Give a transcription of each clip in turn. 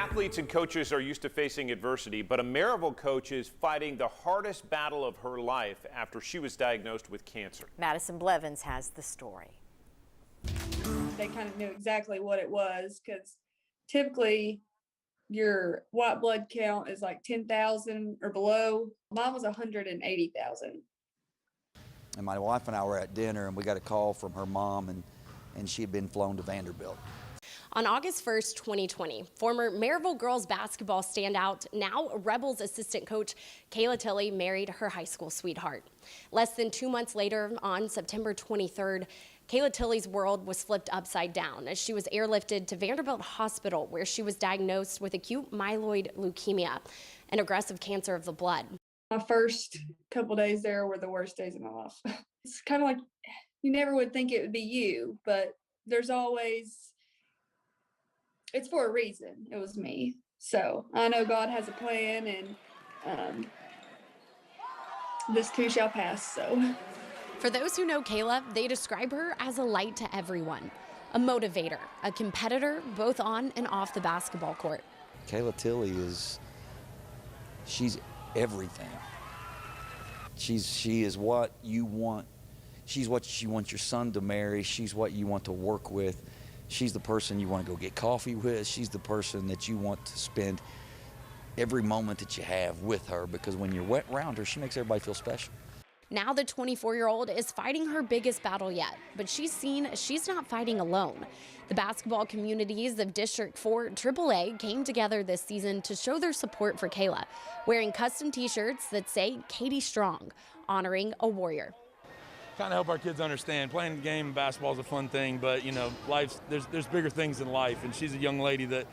Athletes and coaches are used to facing adversity, but a Maryville coach is fighting the hardest battle of her life after she was diagnosed with cancer. Madison Blevins has the story. They kind of knew exactly what it was because typically your white blood count is like 10,000 or below. Mine was 180,000. And my wife and I were at dinner and we got a call from her mom and she had been flown to Vanderbilt. On August 1st, 2020, former Maryville girls basketball standout, now Rebels assistant coach Kayla Tillie married her high school sweetheart. Less than 2 months later, on September 23rd, Kayla Tillie's world was flipped upside down as she was airlifted to Vanderbilt Hospital, where she was diagnosed with acute myeloid leukemia, an aggressive cancer of the blood. My first couple days there were the worst days of my life. It's kind of like you never would think it would be you, but there's always, it's for a reason. It was me. So I know God has a plan, and this too shall pass. So. For those who know Kayla, they describe her as a light to everyone, a motivator, a competitor, both on and off the basketball court. Kayla Tillie she's everything. She is what you want. She's what you want your son to marry. She's what you want to work with. She's the person you want to go get coffee with. She's the person that you want to spend every moment that you have with her, because when you're around her, she makes everybody feel special. Now the 24-year-old is fighting her biggest battle yet, but she's seen she's not fighting alone. The basketball communities of District 4 AAA came together this season to show their support for Kayla, wearing custom t-shirts that say Katie Strong, honoring a warrior. Kind of help our kids understand playing the game, basketball is a fun thing, but you know, there's bigger things in life, and she's a young lady that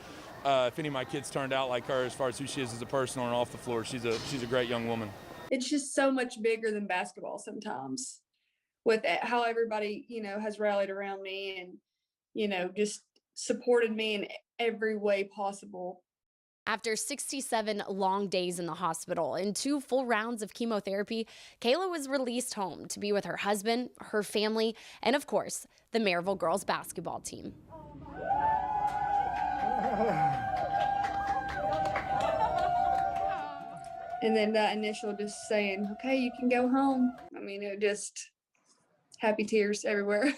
if any of my kids turned out like her as far as who she is as a person on and off the floor, she's a great young woman. It's just so much bigger than basketball sometimes, with how everybody, has rallied around me and, just supported me in every way possible. After 67 long days in the hospital and 2 full rounds of chemotherapy, Kayla was released home to be with her husband, her family, and of course, the Maryville girls basketball team. And then that initial just saying, okay, you can go home. I mean, it just happy tears everywhere.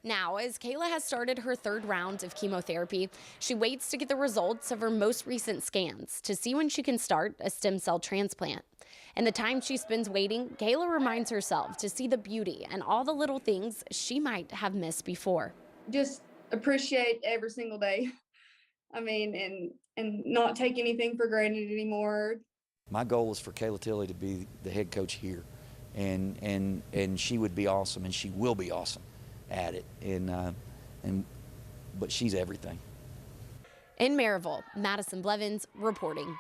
Now, as Kayla has started her 3rd round of chemotherapy, she waits to get the results of her most recent scans to see when she can start a stem cell transplant. And the time she spends waiting, Kayla reminds herself to see the beauty and all the little things she might have missed before. Just appreciate every single day. I mean, and not take anything for granted anymore. My goal is for Kayla Tillie to be the head coach here, and she would be awesome, and she will be awesome at it, but she's everything. In Maryville, Madison Blevins reporting.